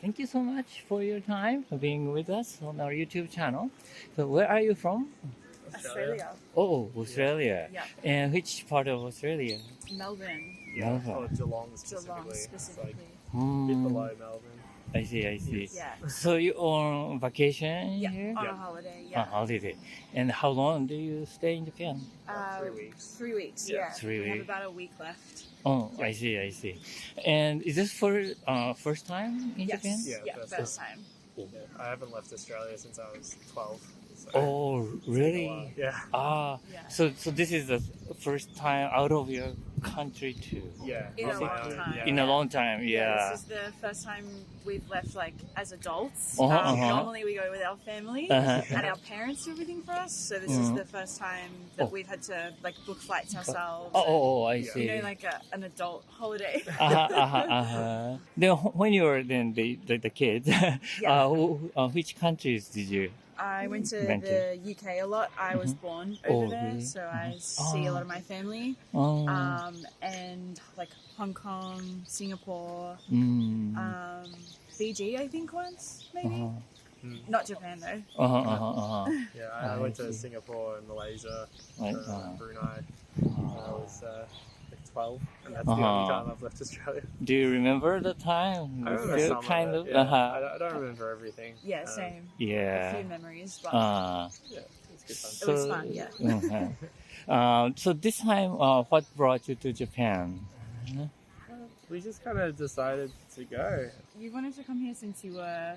thank you so much for your time for being with us on our YouTube channel. So where are you from? Australia. Oh, Australia. Yeah. And which part of Australia? Melbourne. Yeah, Melbourne. or Geelong specifically. Geelong specifically. It's like a bit below Melbourne. I see. Yeah. So you on vacation Yeah. here? On Yeah. a holiday. On Yeah. holiday. And how long do you stay in Japan? 3 weeks. 3 weeks. Yeah. Yeah. 3 We have weeks. about a week left. Oh, I see. And is this for first time in Yes. Japan? Yeah, First time. Yeah. I haven't left Australia since I was 12. So Oh, it's been a really? while. Yeah. Yeah. So this is the first time out of your country too? Yeah. In a on my long own, time. Yeah. In a long time, yeah. This is the first time we've left like as adults. Uh-huh. Normally we go with our family Uh-huh. and our parents do everything for us. So this is the first time that we've had to like book flights ourselves. I Yeah. see. You know, like an adult holiday. Then when you were the kids, Yeah. which countries did you? I went to Went to. the UK a lot. I was born Oh, over there, really? so I see a lot of my family. And like Hong Kong, Singapore, Fiji, I think once, maybe. Not Japan though. Yeah, I went to Singapore and Malaysia, Brunei. When I was like 12, and that's the only time I've left Australia. Do you remember the time? I remember Still some of it. Yeah. I don't remember everything. Yeah, same. A Yeah. few memories, but Yeah, it's good fun. it was fun, yeah. So this time, what brought you to Japan? We just kind of decided to go. You wanted to come here since you were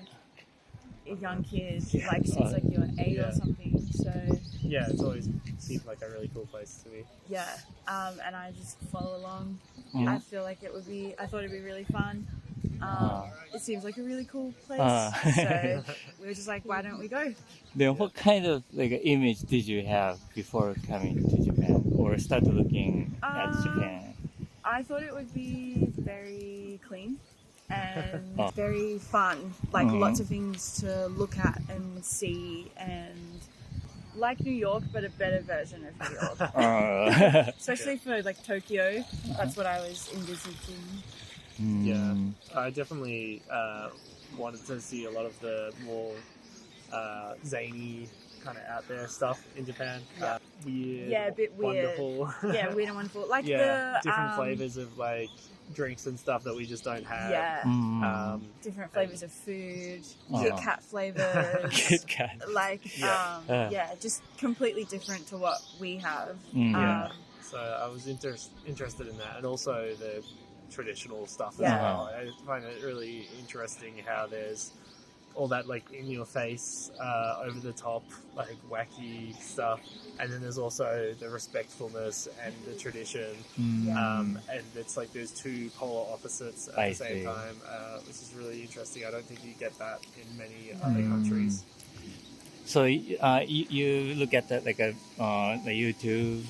a young kid, like since like you were 8 or something. So Yeah, it's always seemed like a really cool place to be. yeah, and I just follow along. Yeah. I feel like I thought it'd be really fun. It seems like a really cool place. So we were just like, why don't we go? Then what kind of image did you have before coming to Japan or start looking at Japan? I thought it would be very clean and very fun. Like lots of things to look at and see, and like New York, but a better version of New York. Especially for like Tokyo. That's what I was envisaging. Yeah, I definitely wanted to see a lot of the more zany, kind of out there stuff in Japan. Weird, Yeah, a bit weird. wonderful. Yeah, weird and wonderful. Like Yeah, the different flavors of like drinks and stuff that we just don't have. Yeah, different flavors of food, Kit Kat flavors. Kit Kat. Like, Yeah. just completely different to what we have. Yeah. So I was interested in that, and also the traditional stuff as well. I find it really interesting how there's all that like in your face, over the top, like wacky stuff, and then there's also the respectfulness and the tradition, and it's like there's two polar opposites at the same time, which is really interesting. I don't think you get that in many other countries. So you look at that like the YouTube,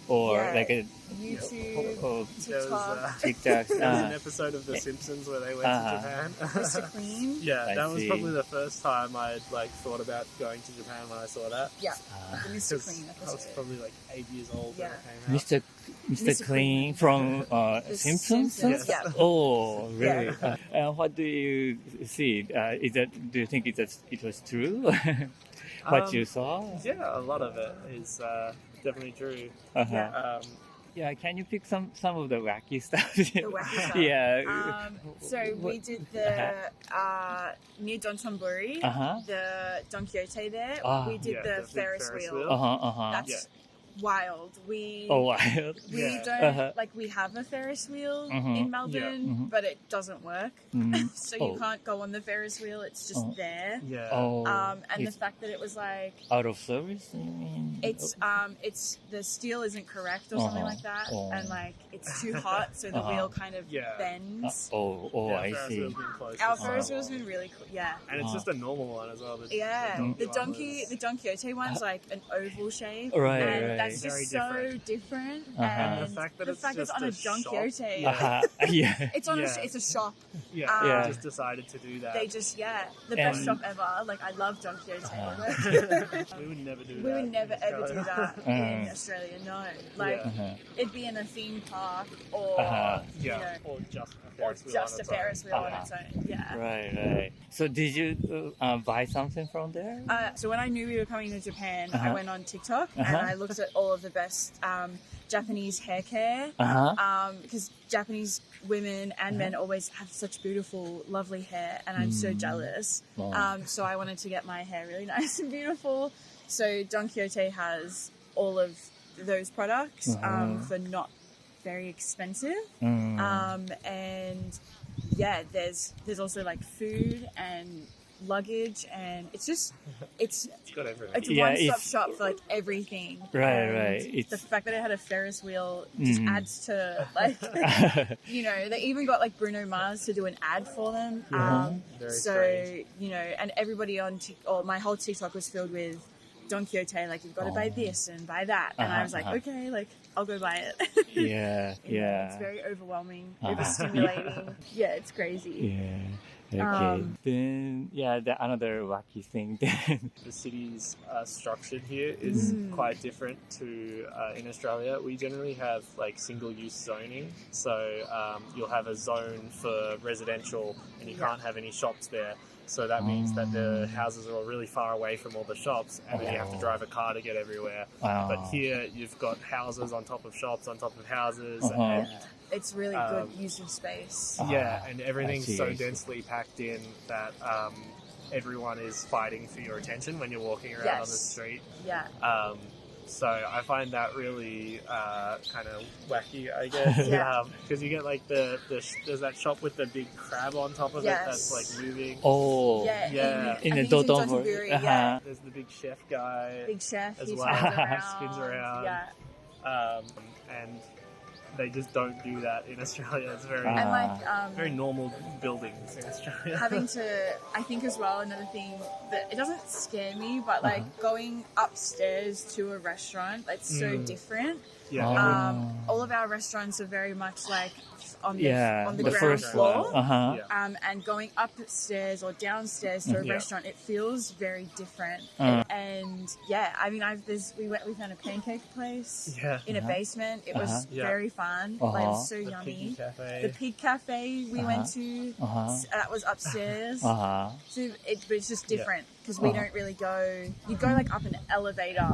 or like a YouTube, TikTok. TikTok. There was an episode of The Simpsons where they went to Japan. Mr. Clean. Yeah, that was probably the first time I'd like thought about going to Japan when I saw that. Yeah, the Mr. Clean I episode. was probably like 8 years old when it came out. Mr. Clean from Simpsons? Simpsons, yeah. Oh, really? What do you see? Do you think it was true? What you saw? Yeah, a lot of it is definitely true. Yeah, can you pick some of the wacky stuff? The wacky stuff. Yeah. So we did the near Dotonbori, the Don Quijote there. We did the Ferris wheel. That's wild. Wild. We don't like we have a Ferris wheel in Melbourne, but it doesn't work. So you can't go on the Ferris wheel. It's just there. Yeah. And the fact that it was like out of service, you mean? it's the steel isn't correct or something like that, and like it's too hot, so the wheel kind of bends. I Ferris see. wheel's been close Our as well. Ferris wheel's been really cool. Yeah. And it's just a normal one as well. The Don Quixote one's like an oval shape, Right, and right. that's Very just so different. And And the fact that the it's fact just it's on a a Don shop. Quixote, Yeah. it's on Yeah. it's a shop. Yeah, Yeah. they just decided to do that. They just the best And- shop ever. Like I love Don Quixote. We would never do that. We would never in ever do Australia. that in Australia. No, like it'd be in a theme park or Yeah, you know, or just a Ferris wheel just on a its own. Ferris wheel on its own. Yeah. Right. So did you buy something from there? So when I knew we were coming to Japan, I Uh-huh. went on TikTok and Uh-huh. I looked at all of the best Japanese hair care. Because Japanese women and men always have such beautiful, lovely hair, and I'm so jealous. Wow. So I wanted to get my hair really nice and beautiful. So Don Quijote has all of those products for not very expensive. And yeah, there's also like food and luggage, and it's got everything. it's a one-stop shop for like everything. Right. And the It's fact that it had a Ferris wheel just adds to like they even got like Bruno Mars to do an ad for them. Very So strange. and everybody on my whole TikTok was filled with Don Quixote, like you've got to buy this and buy that, and I was like, okay, like I'll go buy it. yeah. It's very overwhelming, overstimulating. Yeah, it's crazy. Okay. Then another wacky thing. Then The city's structured here is quite different to in Australia. We generally have like single-use zoning, so you'll have a zone for residential, and you can't have any shops there. So that means that the houses are all really far away from all the shops, and then you have to drive a car to get everywhere. But here, you've got houses on top of shops on top of houses, and It's really good use of space. and everything's I so see. densely packed in that everyone is fighting for your attention when you're walking around on the street. Yeah. So I find that really kind of wacky, I guess, because you get like there's that shop with the big crab on top of it that's like moving. Yeah. In I the think it's in Dotonbori. Dotonbori, yeah. There's the big chef guy Big chef, as he well. spins around. Spins around. Yeah. And they just don't do that in Australia. It's very And like very normal buildings in Australia. having to, I think as well, another thing that it doesn't scare me, but like going upstairs to a restaurant, that's so different. All of our restaurants are very much like on the ground first floor. one. And going upstairs or downstairs to a restaurant, it feels very different. And I mean, we found a pancake place in a basement. It was very fun. Like, it was so yummy. The Pig Cafe we went to, that was upstairs. So it's just different because we don't really go. You go like up an elevator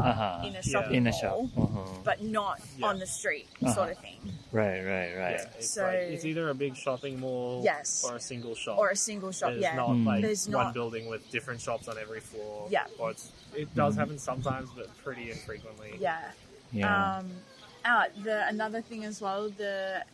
in a shopping mall, but not on the street, sort of thing. Right. Yeah, it's So- like, it's either a big shopping mall or a single shop. Or a single shop, There's not like There's one not. building with different shops on every floor. Yeah. Or it does happen sometimes, but pretty infrequently. Another thing as well,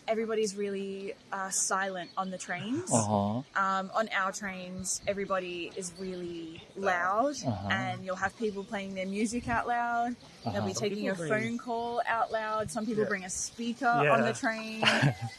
everybody's really silent on the trains. On our trains, everybody is really loud, and you'll have people playing their music out loud. They'll be taking a phone call out loud. Some people bring a speaker on the train.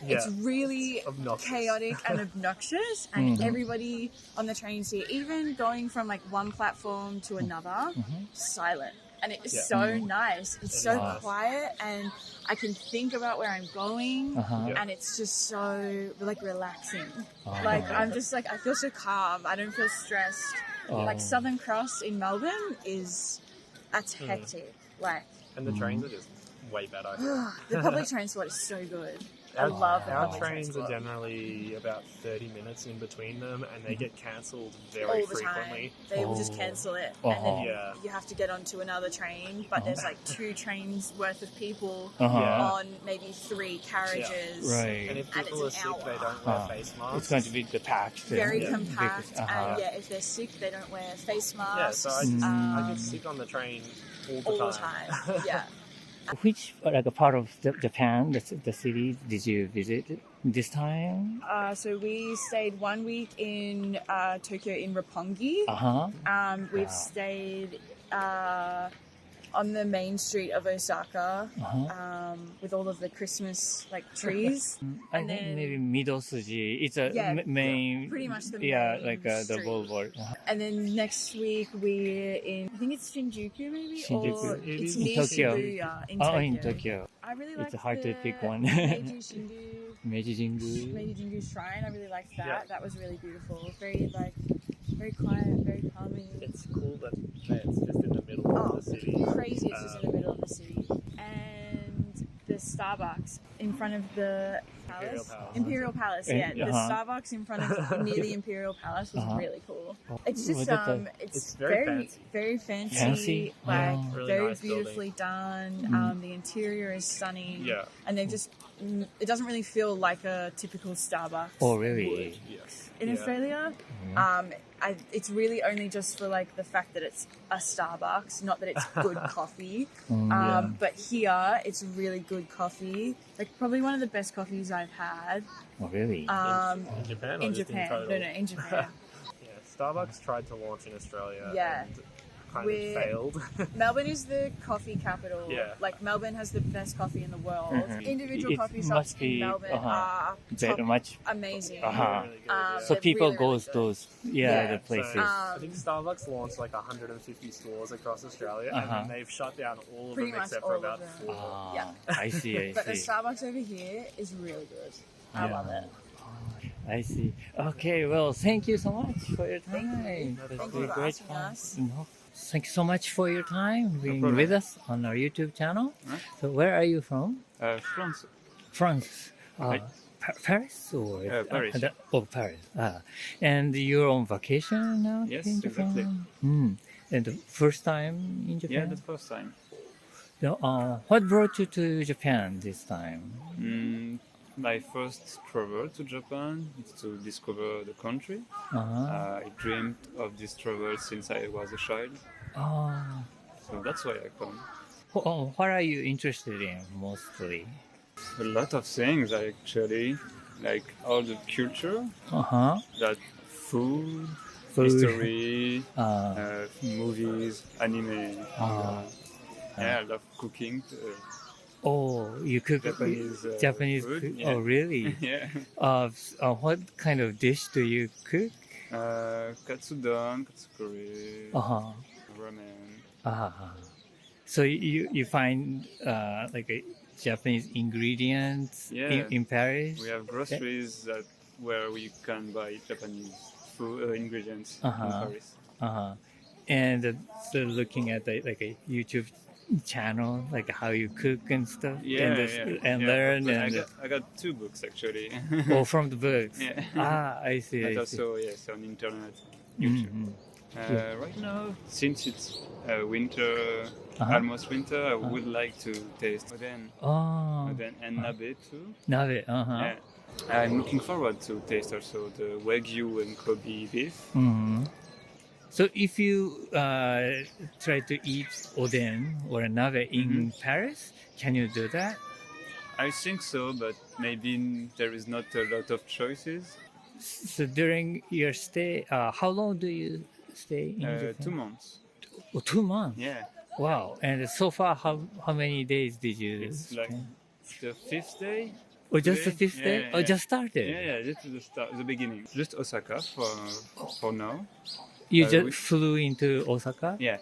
It's really Obnoxious. chaotic and obnoxious, and everybody on the trains here, even going from like one platform to another, silent. And it's so nice. It's so quiet, and I can think about where I'm going, and it's just so like relaxing. Like I'm just like I feel so calm. I don't feel stressed. Like Southern Cross in Melbourne that's hectic. Like And the trains are just way better. the public transport is so good. I love the Our public trains transport. are generally about 30 minutes in between them, and they get cancelled very all the frequently. time. They will just cancel it, and then Yeah. you have to get onto another train. But there's like 2 trains worth of people Yeah. on maybe 3 carriages. And if And people are it's an sick, they hour. don't wear face masks. It's going to be the packed. Very compact, and if they're sick, they don't wear face Yeah, masks. so I get sick on the train all the time. Yeah. Which like a part of Japan, the city, did you visit this time? So we stayed 1 week in Tokyo in Roppongi. We've stayed on the main street of Osaka with all of the Christmas like trees. I And think then- maybe Midosuji. It's a main. pretty much the Yeah, main like the street. boulevard. And then next week we're in, I think it's Shinjuku maybe? Shinjuku. Or It it's is near Tokyo. Shibuya in Oh, Tokyo. in Tokyo. I really like It's hard to pick one. Meiji Shinju. Meiji Jingu. Meiji Jingu Shrine. I really liked that. Yeah. That was really beautiful. Very quiet, very calming. It's cool that it's just in the middle of the city. Crazy, it's just in the middle of the city. And the Starbucks in front of the Imperial Palace, yeah. The Starbucks in front of near the Imperial Palace was really cool. It's just it's very fancy, like really very nice beautifully done. The interior is stunning, and they just it doesn't really feel like a typical Starbucks. Oh, really? In Australia, it's really only just for like the fact that it's a Starbucks, not that it's good coffee. But here, it's really good coffee. Like probably one of the best coffees I've had. Oh, really? In Japan? In Japan. No, in Japan. Starbucks tried to launch in Australia. Yeah. And kind of failed. Melbourne is the coffee capital. Yeah. Like Melbourne has the best coffee in the world. Individual It coffee must shops be, in Melbourne are very much amazing. Really good, so they're people really, goes really those the places. So, I think Starbucks launched like 150 stores across Australia, and then they've shut down all of Pretty them much except all for of about them. 4. Yeah. I see. But the Starbucks over here is really good. I love it. I see. Okay, well, thank you so much for your time. Thank you for asking us. No, thank you so much for your time being with us on our YouTube channel. So, where are you from? France. France. Paris or Paris. Paris. And you're on vacation now? Yes, in Japan? exactly. And the first time in Japan? Yeah, the first time. So, what brought you to Japan this time? My first travel to Japan is to discover the country. Uh-huh. I dreamed of this travel since I was a child. So that's why I come. What are you interested in mostly? A lot of things actually, like all the culture, that food, history, movies, anime. Yeah, I love cooking. You cook Japanese food. food? Yeah. Oh, really? Yeah. What kind of dish do you cook? Katsudon, katsukuri, ramen. So you find like a Japanese ingredients in Paris? We have groceries where we can buy Japanese food ingredients in Paris. And so looking at like a YouTube channel, like how you cook and stuff, and learn. And I got 2 books actually. From the books. I see. But I also see. on internet, YouTube. Right now, since it's winter, almost winter, I would like to taste oden and nabe too. Nabe. Yeah. I'm looking forward to taste also the Wagyu and Kobe beef. So if you try to eat oden or nabe in Paris, can you do that? I think so, but maybe there is not a lot of choices. So during your stay, how long do you stay in Japan? 2 months. 2 months? Yeah. Wow. And so far, how many days did you It's spend? like the 5th day. Or just the today. 5th day? Yeah, Or yeah. just started? Yeah, just the start, the beginning. Just Osaka for now. You just flew into Osaka? Yeah.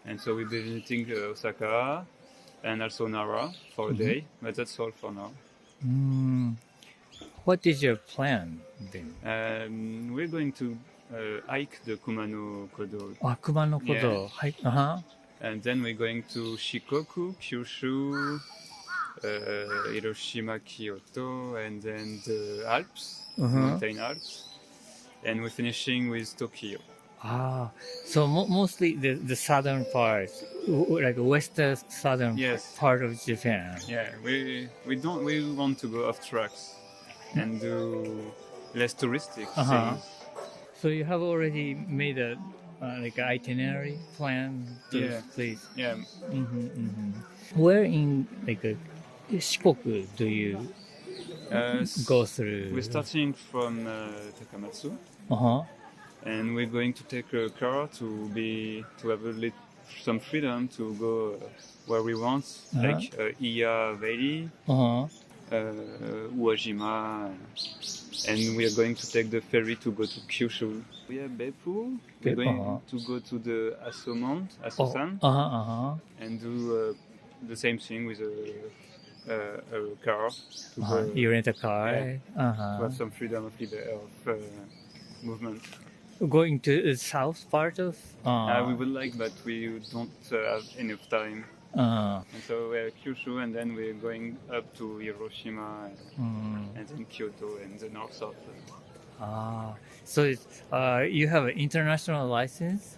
And so we'll be visiting Osaka and also Nara for a day, but that's all for now. What is your plan then? We're going to hike the Kumano Kodo. Kumano Kodo. And then we're going to Shikoku, Kyushu, Hiroshima, Kyoto, and then the Alps, mountain Alps. And we're finishing with Tokyo. So mostly the southern part, like western southern part of Japan. Yeah, we want to go off tracks and do less touristic things. So you have already made a like an itinerary plan to this place. Yeah. Where in like Shikoku do you go through? We're starting from Takamatsu. And we're going to take a car to have some freedom to go where we want, like Iya Valley, Uwajima, and we are going to take the ferry to go to Kyushu. We have Beppu. We're going to go to the Aso-san, and do the same thing with a car. To go, you rent a car. to have some freedom of movement. Going to the south part of? We would like, but we don't have enough time. Uh, And so we're at Kyushu, and then we're going up to Hiroshima, and then Kyoto, and the north of. So you have an international license?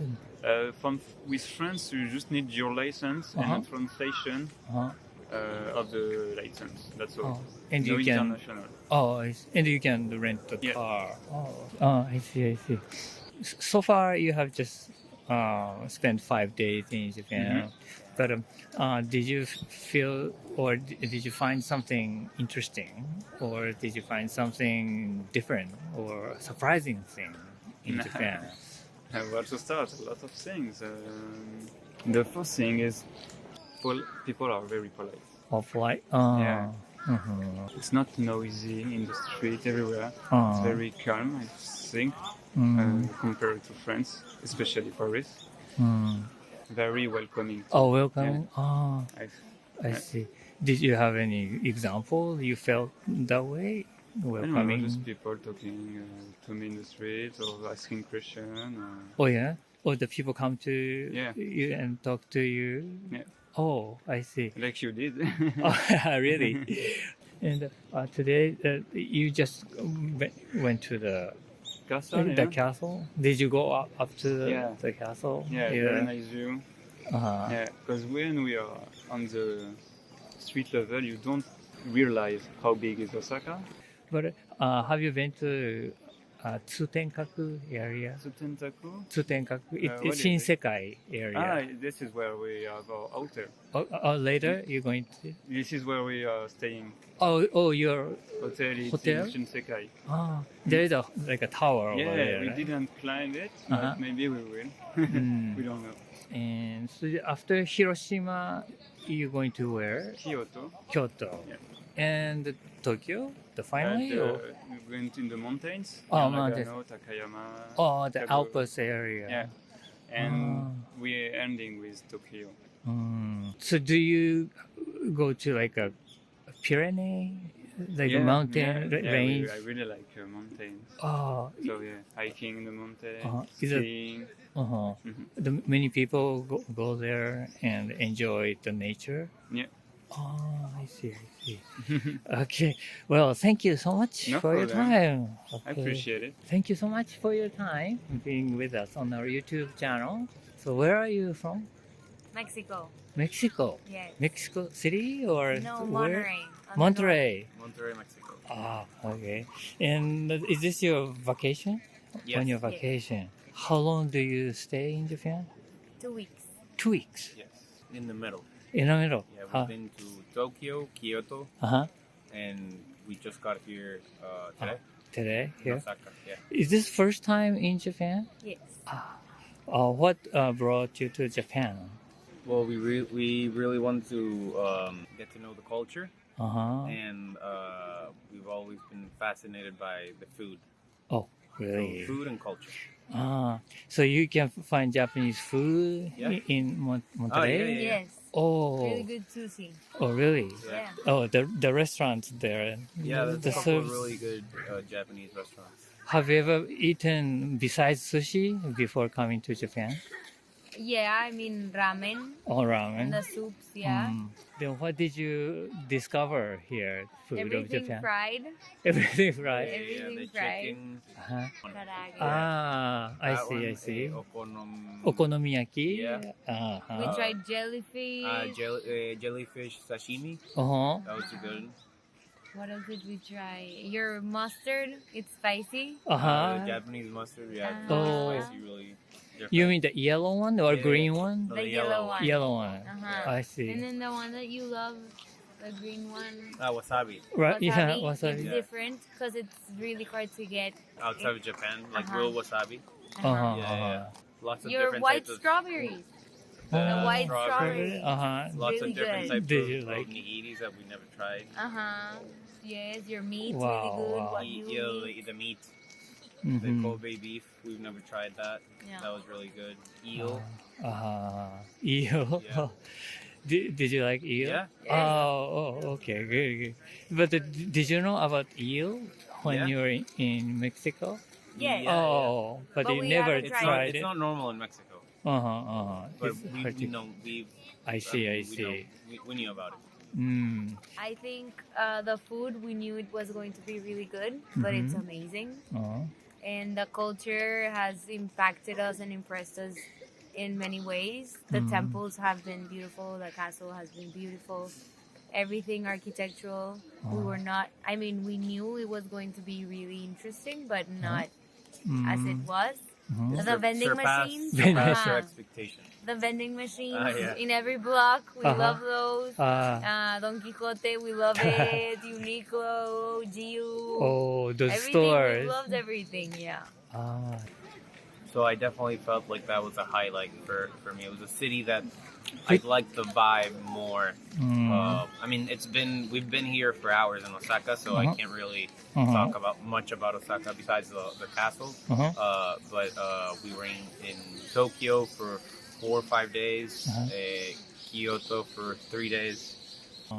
With France, you just need your license and a translation of the license. That's all. And no you can. international. And you can rent the Yeah. car. I see. So far, you have just spent 5 days in Japan. But did you feel, or did you find something interesting, or did you find something different or surprising thing in Japan? Where to start? A lot of things. The first thing is people are very polite. Polite? Yeah. It's not noisy in the street everywhere. It's very calm, I think, compared to France, especially Paris. Very welcoming. Welcoming? Yeah. I see. Did you have any example you felt that way? I don't know, Welcoming? just people talking to me in the street or asking questions. Oh, yeah? Or the people come to Yeah. you and talk to you? Yeah. Oh, I see. Like you did. Really? And today you just went to the castle. Did you go up to the castle? Yeah, very nice view. Uh-huh. Yeah, because when we are on the street level, you don't realize how big is Osaka. But have you been to Tsutenkaku area? Tsutenkaku. What It's is it? Shinsekai area. This is where we have our hotel. Later you're going to? This is where we are staying. Your Hotel is hotel? in Shinsekai. There is a tower over Yeah, there. we right? didn't climb it, Uh-huh. but maybe we will. We don't know. And so after Hiroshima, you're going to where? Kyoto. Kyoto. Yeah. And Tokyo, the finally? And, or? we went in the mountains. Mountains. Nagano, Takayama. The Kago. Alps area. Yeah. And we're ending with Tokyo. So do you go to like a Pyrenees, like a mountain range? I really like mountains. Oh, So yeah, hiking in the mountains, Is it- skiing. Many people go there and enjoy the nature. Yeah. I see. Okay. Well, thank you so much No for your problem. time. I Okay. appreciate it. Thank you so much for your time being with us on our YouTube channel. So where are you from? Mexico. Mexico. Yes. Mexico City or No, where? Monterrey. Monterrey. Monterrey, Mexico. Okay. And is this your vacation? Yes. On your vacation. How long do you stay in Japan? 2 weeks. 2 weeks. Yes. In the middle. In the middle. Yeah, we've been to Tokyo, Kyoto, Uh-huh. and we just got here today. Today In here. Osaka. Yeah. Is this first time in Japan? Yes. What brought you to Japan? Well, we really wanted to get to know the culture, Uh-huh. and we've always been fascinated by the food. Oh, really? So food and culture. So you can find Japanese food Yeah. in Monterrey? Yeah. Yes. Oh, Really good sushi. oh, really? Yeah. Oh, the restaurants there. Yeah, there's the a couple of service- really good Japanese restaurants. Have you ever eaten besides sushi before coming to Japan? Yeah, I mean ramen Or and the ramen? soups. Yeah. Then what did you discover here? Food of Everything Japan? fried. Everything fried. Everything the fried. chicken. Uh-huh. Karaage. I That see, one, I see. Okonomiyaki. Okonomiyaki? Yeah. We Uh-huh. tried jellyfish. Jellyfish sashimi. Uh-huh. That was good. What else did we try? Your mustard. It's spicy. Uh-huh. Japanese mustard. Yeah, Oh. it's spicy, really. Different. You mean the yellow one or Yeah. green one? No, The yellow one. Yellow one. Uh-huh. I And see. then the one that you love, the green one. Wasabi. Right, yeah, It's wasabi. different because it's really hard to get. Outside of Japan, like Uh-huh. real wasabi. Uh-huh. Yeah. Lots of Your different white types of strawberries. the The white strawberry. strawberry. Uh-huh. Lots Really of different good. types Did of you like- nigiris that we never tried. Uh-huh. Yes, your meat's Wow, really good. wow. Wagyu meat. The meat, Mhm. the Kobe beef. We've never tried that. Yeah. That was really good. Eel. Eel. Yeah. Did you like eel? Yeah. Okay, good. But did you know about eel when Yeah. you were in Mexico? Yes. Yeah. Oh, but But you we never haven't It's tried not, tried it's it. not normal in Mexico. But It's we hard to- know we. I see. I we see. know- we knew about it. I think the food, we knew it was going to be really good, but it's amazing. And the culture has impacted us and impressed us in many ways. The temples have been beautiful. The castle has been beautiful. Everything architectural. We were not, I mean, we knew it was going to be really interesting, but not as it was. The vending machines. Surpassed your expectation. The vending machines yeah. in every block. We love those. Don Quijote, we love it. Uniqlo, Giu. Oh, those Everything, stores. we loved everything, yeah. So I definitely felt like that was a highlight for me. It was a city that I liked the vibe more. I mean, we've been here for hours in Osaka, so I can't really talk much about Osaka besides the castle. But we were in Tokyo for 4 or 5 days, Kyoto for 3 days.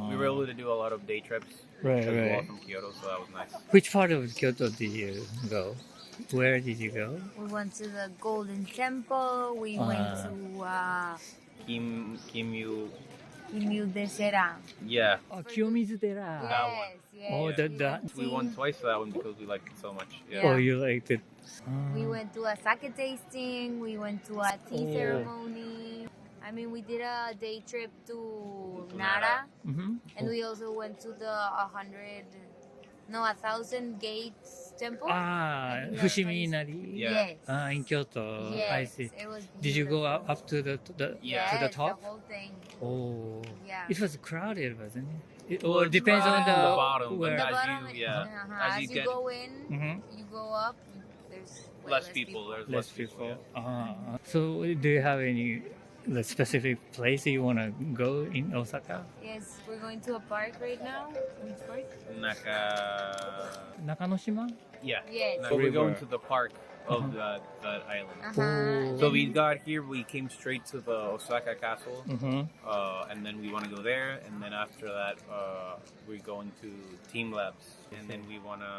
We were able to do a lot of day trips as well from Kyoto, so that was nice. Which part of Kyoto did you go? Where did you go? We went to the Golden Temple. We went to Kimyu, Desera. yeah. Kiyomizudera. Yes. Oh, that. We won twice for that one because we liked it so much. Yeah. Oh, you liked it. We went to a sake tasting. We went to a tea ceremony. I mean, we did a day trip to Nara, and we also went to the 1,000 Gates Temple. Fushimi-inari. Yes. In Kyoto. Yes. I see. It was Did you go beautiful. up to the Yes, to the top? the whole thing. Oh, Yeah. it was crowded, wasn't it? Well, Or it's depends on right at the bottom, where. but The as bottom, you- yeah, as as you you get- go in, you go up. There's way less people. There's Less people. Yeah. So, do you have any specific place you want to go in Osaka? Yes, we're going to a park right now. Which park? Nakanoshima? Yeah. Yes. So we're going River. to the park of that island. Oh. So we got here, we came straight to the Osaka castle, Mm-hmm. and then we want to go there, and then after that, we're going to Team Labs, and then we want to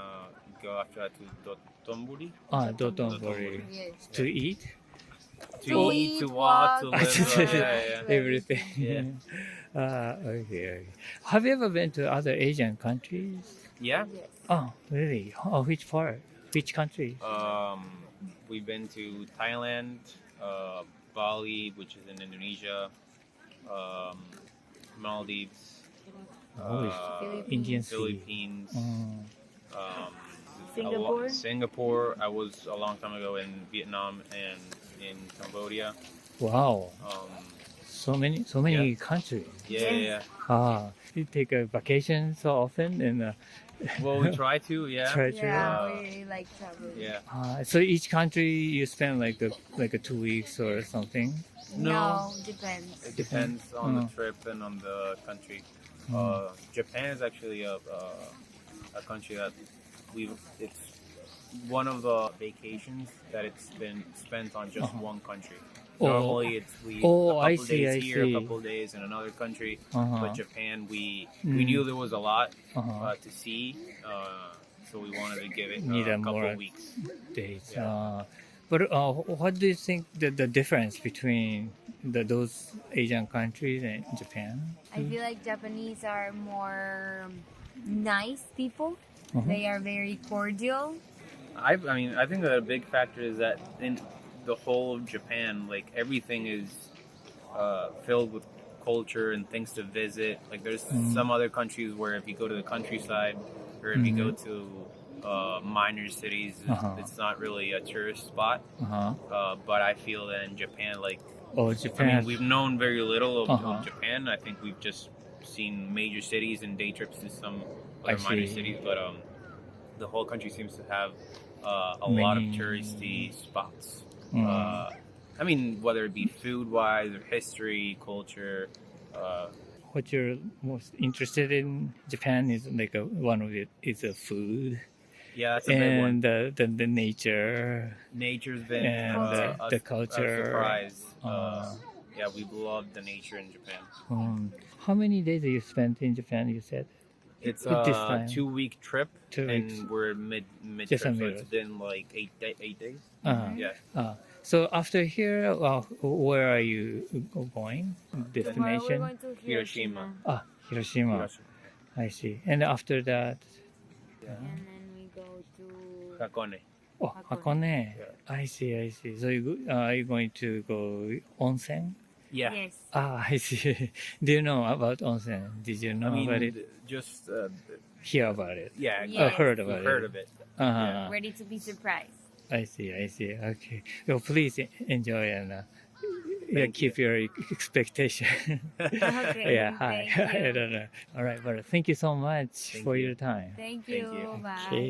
go after that to Dotonbori. Dotonbori. Yes. To eat? To eat, eat, to walk, to walk, live. Yeah. Everything. Yeah. Okay. Have you ever been to other Asian countries? Yeah. Yes. Oh, really? Oh, which part? Which country? We've been to Thailand, Bali, which is in Indonesia, Maldives, Indian Sea. Philippines, Singapore. Singapore. I was a long time ago in Vietnam and in Cambodia. Wow. So many Yeah. countries. Yeah. You take a vacation so often and Well, we try to. Yeah. try to. Yeah, we like traveling. Yeah. So each country you spend like a 2 weeks or something. No, depends. It depends on the trip and on the country. Japan is actually a country that it's one of the vacations that it's been spent on just one country. Normally it's a couple I see, days I here, see. a couple days in another country. Uh-huh. But Japan, we knew there was a lot to see, so we wanted to give it Need a a couple more weeks. Days. Yeah. But what do you think the difference between those Asian countries and Japan? I feel like Japanese are more nice people. They are very cordial. I mean, I think that a big factor is that in the whole of Japan, like everything is filled with culture and things to visit. Like there's some other countries where if you go to the countryside or if you go to minor cities, it's not really a tourist spot. But I feel that in Japan, like Japan. I mean, we've known very little of Japan. I think we've just seen major cities and day trips to some other minor cities, but the whole country seems to have a lot of touristy spots. I mean, whether it be food-wise or history, culture. What you're most interested in Japan is like one of it is the food. Yeah, that's a big one. And the nature. Nature's been And the culture. a surprise. Yeah, we love the nature in Japan. How many days you spent in Japan? You said It's This a time. 2-week trip, 2 weeks. and we're mid Just trip, a so mid. it's been like 8 days. Uh-huh. Yeah. So after here, where are you going? Tomorrow Destination? we're going to Hiroshima. Ah, Hiroshima. I see. And after that, And then we go to Hakone. oh, Hakone. I see. So are you going to go onsen? Yeah. Yes. Ah, I see. Do you know about onsen? Did you know about it? Just Hear about it? yeah, Yes. Heard about heard it? of it. Uh-huh. Ready to be surprised. I see. Okay. Well, please enjoy and keep your expectation. Okay. Yeah, hi. Thank you. I don't know. All right, but thank you so much for your time. Thank you. you. Bye. Okay.